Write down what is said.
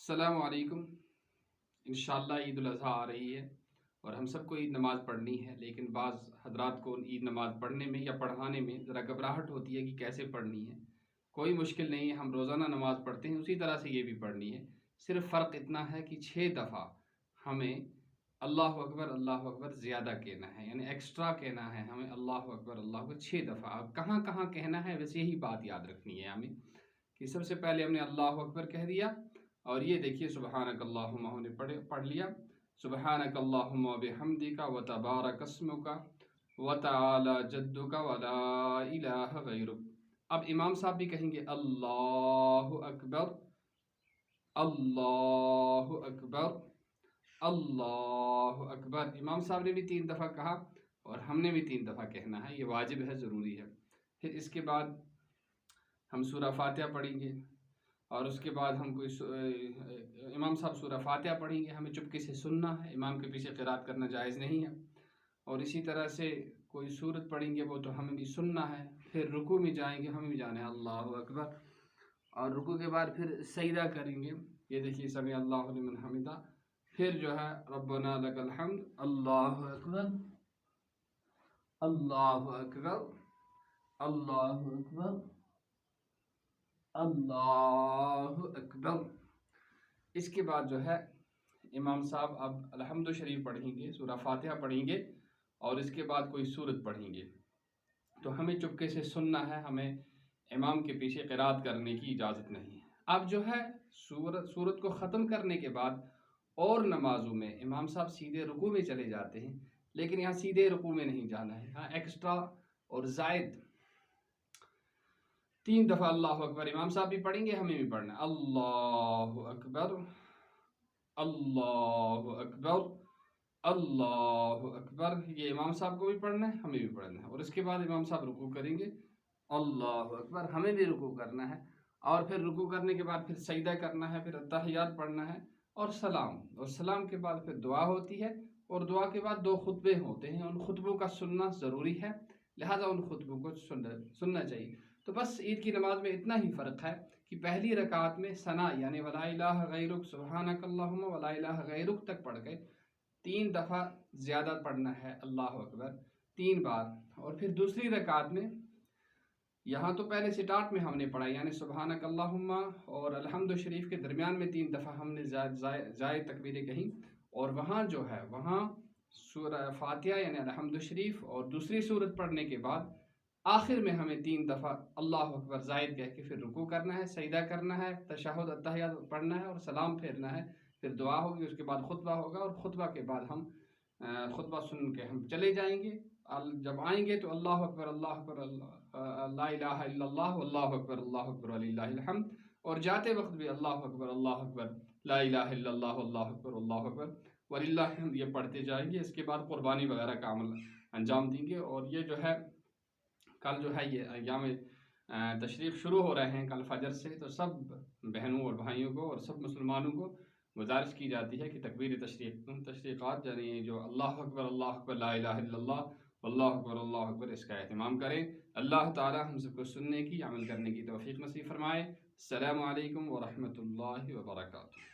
السلام علیکم۔ انشاءاللہ عید الاضحیٰ آ رہی ہے اور ہم سب کو عید نماز پڑھنی ہے، لیکن بعض حضرات کو عید نماز پڑھنے میں یا پڑھانے میں ذرا گھبراہٹ ہوتی ہے کہ کیسے پڑھنی ہے۔ کوئی مشکل نہیں ہے، ہم روزانہ نماز پڑھتے ہیں، اسی طرح سے یہ بھی پڑھنی ہے۔ صرف فرق اتنا ہے کہ 6 دفعہ ہمیں اللہ اکبر زیادہ کہنا ہے، یعنی ایکسٹرا کہنا ہے ہمیں اللہ اکبر 6 دفعہ۔ اب کہاں کہاں کہنا ہے، بس یہی بات یاد رکھنی ہے ہمیں کہ سب سے پہلے ہم نے اللہ اکبر کہہ دیا، اور یہ دیکھیے سبحانک اللہم ہم نے پڑھ لیا، سبحانک اللہم و بحمدک و تبارک اسمک و تعالی جدک و لا الہ غیرک۔ اب امام صاحب بھی کہیں گے اللہ اکبر اللہ اکبر اللہ اکبر۔ امام صاحب نے بھی 3 دفعہ کہا اور ہم نے بھی 3 دفعہ کہنا ہے، یہ واجب ہے، ضروری ہے۔ پھر اس کے بعد ہم سورہ فاتحہ پڑھیں گے، اور اس کے بعد ہم امام صاحب سورہ فاتحہ پڑھیں گے، ہمیں چپکے سے سننا ہے، امام کے پیچھے قرات کرنا جائز نہیں ہے۔ اور اسی طرح سے کوئی سورت پڑھیں گے، وہ تو ہمیں بھی سننا ہے۔ پھر رکوع میں جائیں گے، ہمیں بھی جانا ہے اللہ اکبر، اور رکوع کے بعد پھر سجدہ کریں گے، یہ دیکھیے سمیع اللہ لمن حمدہ۔ پھر جو ہے ربنا لک الحمد، اللہ اکبر اللہ اکبر اللہ اکبر اللہ اکبر۔ اس کے بعد جو ہے امام صاحب اب الحمد شریف پڑھیں گے، سورہ فاتحہ پڑھیں گے، اور اس کے بعد کوئی سورت پڑھیں گے، تو ہمیں چپکے سے سننا ہے، ہمیں امام کے پیچھے قرات کرنے کی اجازت نہیں ہے۔ اب جو ہے سورت کو ختم کرنے کے بعد اور نمازوں میں امام صاحب سیدھے رکوع میں چلے جاتے ہیں، لیکن یہاں سیدھے رکوع میں نہیں جانا ہے، ہاں ایکسٹرا اور زائد 3 دفعہ اللہ اکبر امام صاحب بھی پڑھیں گے، ہمیں بھی پڑھنا ہے، اللہ اکبر اللہ اکبر اللہ اکبر۔ یہ امام صاحب کو بھی پڑھنا ہے، ہمیں بھی پڑھنا ہے۔ اور اس کے بعد امام صاحب رکوع کریں گے، اللہ اکبر، ہمیں بھی رکوع کرنا ہے، اور پھر رکوع کرنے کے بعد پھر سجدہ کرنا ہے، پھر التحیات پڑھنا ہے، اور سلام کے بعد پھر دعا ہوتی ہے، اور دعا کے بعد 2 خطبے ہوتے ہیں، ان خطبوں کا سننا ضروری ہے، لہذا ان خطبوں کو سننا چاہیے۔ تو بس عید کی نماز میں اتنا ہی فرق ہے کہ پہلی رکعت میں ثنا یعنی ولا الہ غیرک سبحانک اللہم ولا الہ غیرک تک پڑھ گئے، 3 دفعہ زیادہ پڑھنا ہے اللہ اکبر 3 بار، اور پھر دوسری رکعت میں یہاں تو پہلے سٹارٹ میں ہم نے پڑھا یعنی سبحانک اللہم اور الحمد شریف کے درمیان میں 3 دفعہ ہم نے زائد تکبیریں کہیں، اور وہاں جو ہے وہاں سورہ فاتحہ یعنی الحمد شریف اور دوسری سورت پڑھنے کے بعد آخر میں ہمیں 3 دفعہ اللہ اکبر زائد کہہ کے پھر رکوع کرنا ہے، سجدہ کرنا ہے، تشہد التحیات پڑھنا ہے، اور سلام پھیرنا ہے، پھر دعا ہوگی، اس کے بعد خطبہ ہوگا، اور خطبہ کے بعد ہم خطبہ سن کے ہم چلے جائیں گے۔ جب آئیں گے تو اللہ اکبر لا الہ الا اللہ اللہ اکبر وللہ الحمد، اور جاتے وقت بھی اللہ اکبر لا الہ الا اللہ اکبر وللہ الحمد یہ پڑھتے جائیں گے۔ اس کے بعد قربانی وغیرہ کا عمل انجام دیں گے، اور یہ جو ہے کل جو ہے یہ ایام تشریق شروع ہو رہے ہیں کل فجر سے، تو سب بہنوں اور بھائیوں کو اور سب مسلمانوں کو گزارش کی جاتی ہے کہ تکبیر تشریقات یعنی جو اللہ اکبر لا الہ الا اللہ اکبر اس کا اہتمام کریں۔ اللہ تعالی ہم سب کو سننے کی، عمل کرنے کی توفیق نصیب فرمائے۔ السلام علیکم ورحمۃ اللہ وبرکاتہ۔